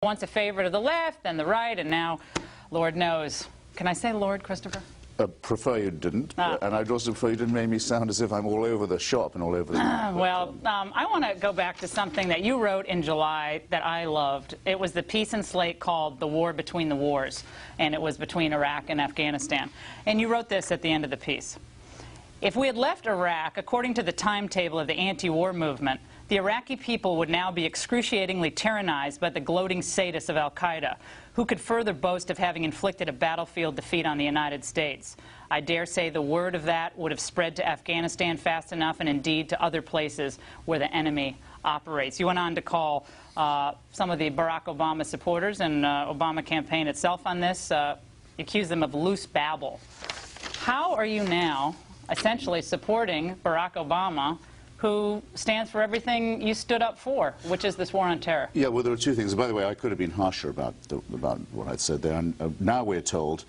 Once a favorite of the left, then the right, and now, Lord knows. Can I say Lord, Christopher? Prefer you didn't, and I'd also prefer you didn't make me sound as if I'm all over the shop and all over the... I want to go back to something that you wrote in July that I loved. It was the piece in Slate called The War Between the Wars, and it was between Iraq and Afghanistan. And you wrote this at the end of the piece. If we had left Iraq, according to the timetable of the anti-war movement, the Iraqi people would now be excruciatingly tyrannized by the gloating sadists of al-Qaeda, who could further boast of having inflicted a battlefield defeat on the United States. I dare say the word of that would have spread to Afghanistan fast enough, and indeed to other places where the enemy operates. You went on to call some of the Barack Obama supporters and Obama campaign itself on this. You accused them of loose babble. How are you now essentially supporting Barack Obama, who stands for everything you stood up for, which is this war on terror? Yeah, well, there are two things. By the way, I could have been harsher about what I'd said there. And now we're told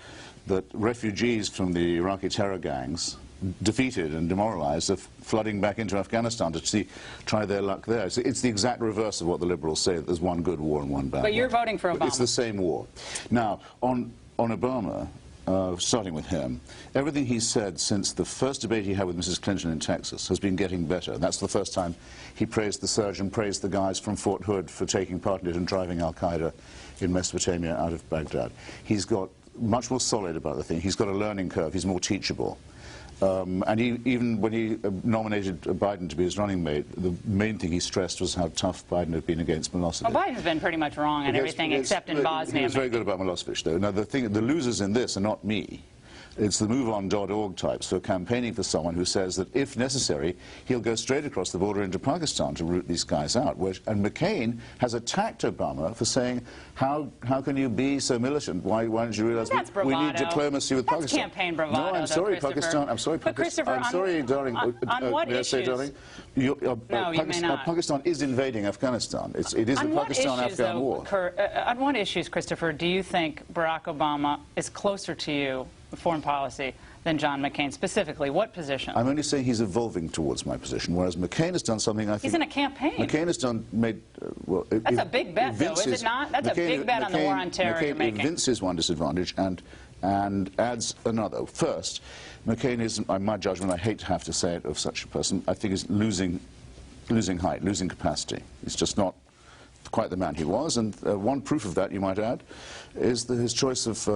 that refugees from the Iraqi terror gangs, defeated and demoralized, are flooding back into Afghanistan to try their luck there. It's the exact reverse of what the liberals say, that there's one good war and one bad war. But you're voting for Obama. It's the same war. Now, on Obama, starting with him, everything he's said since the first debate he had with Mrs. Clinton in Texas has been getting better. That's the first time he praised the surgeon, praised the guys from Fort Hood for taking part in it and driving al-Qaeda in Mesopotamia out of Baghdad. He's got much more solid about the thing. He's got a learning curve. He's more teachable. And even when he nominated Biden to be his running mate, the main thing he stressed was how tough Biden had been against Milosevic. Well, Biden's been pretty much wrong on everything except in Bosnia. He was very good about Milosevic, though. Now, the losers in this are not me. It's the MoveOn.org types who are campaigning for someone who says that, if necessary, he'll go straight across the border into Pakistan to root these guys out. And McCain has attacked Obama for saying, how can you be so militant? Why don't you realize we need diplomacy with Pakistan? That's campaign bravado, No, I'm sorry, Pakistan. I'm sorry, Pakistan. I'm sorry, darling. On what may I say, darling? No, you may not. Pakistan is invading Afghanistan. It is the Pakistan-Afghan war. On what issues, Christopher, do you think Barack Obama is closer to you, foreign policy, than John McCain? Specifically, what position? I'm only saying he's evolving towards my position, whereas McCain has done something I think... He's in a campaign. McCain has made... well, that's a big bet, though, is it not? That's a big bet on the war on terror you're making. McCain evinces one disadvantage and adds another. First, McCain is, in my judgment, I hate to have to say it of such a person, I think is losing height, losing capacity. He's just not quite the man he was, and one proof of that, you might add, is his choice of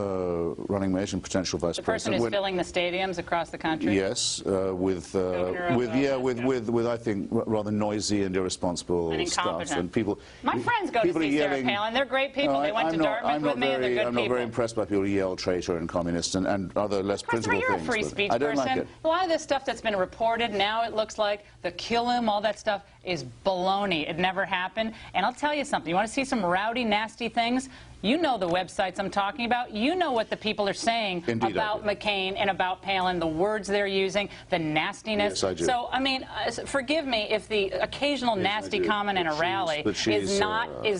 running mate and potential vice president. The person who's filling the stadiums across the country? Yes, with I think rather noisy and irresponsible and stuff. And people. My friends go to see Sarah Palin. They're great people. They went to Dartmouth with me, and they're good people. I'm not very impressed by people who yell traitor and communist and other less principled things. You're a free speech I don't person. like it. A lot of this stuff that's been reported now, it looks like the kill him, all that stuff is baloney. It never happened. And I'll tell you something. You want to see some rowdy, nasty things? You know the websites I'm talking about. You know what the people are saying about McCain and about Palin, the words they're using, the nastiness. Yes, I do. So, I mean, forgive me if the occasional nasty comment in a rally is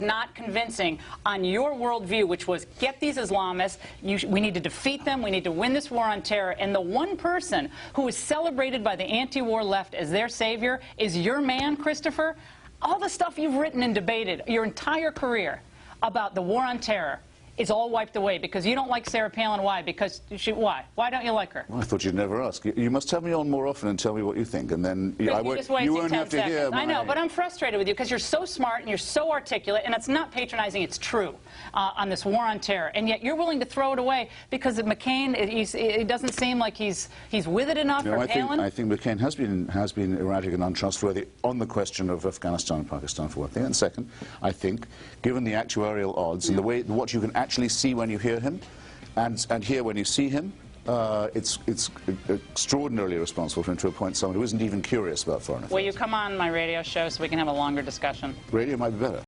not convincing on your worldview, which was get these Islamists, we need to defeat them, we need to win this war on terror, and the one person who is celebrated by the anti-war left as their savior is your man, Christopher. All the stuff you've written and debated your entire career about the war on terror is all wiped away because you don't like Sarah Palin. Why? Because why? Why don't you like her? Well, I thought you'd never ask. You must have me on more often and tell me what you think, and then you won't have to hear my... I know, but I'm frustrated with you because you're so smart and you're so articulate, and it's not patronizing, it's true, on this war on terror, and yet you're willing to throw it away because of McCain. It doesn't seem like he's with it enough. No, or Palin. I think McCain has been erratic and untrustworthy on the question of Afghanistan and Pakistan, for one thing, and second, I think, given the actuarial odds and the way what you can actually see when you hear him and hear when you see him, it's extraordinarily irresponsible for him to appoint someone who isn't even curious about foreign affairs. Will you come on my radio show so we can have a longer discussion? Radio might be better.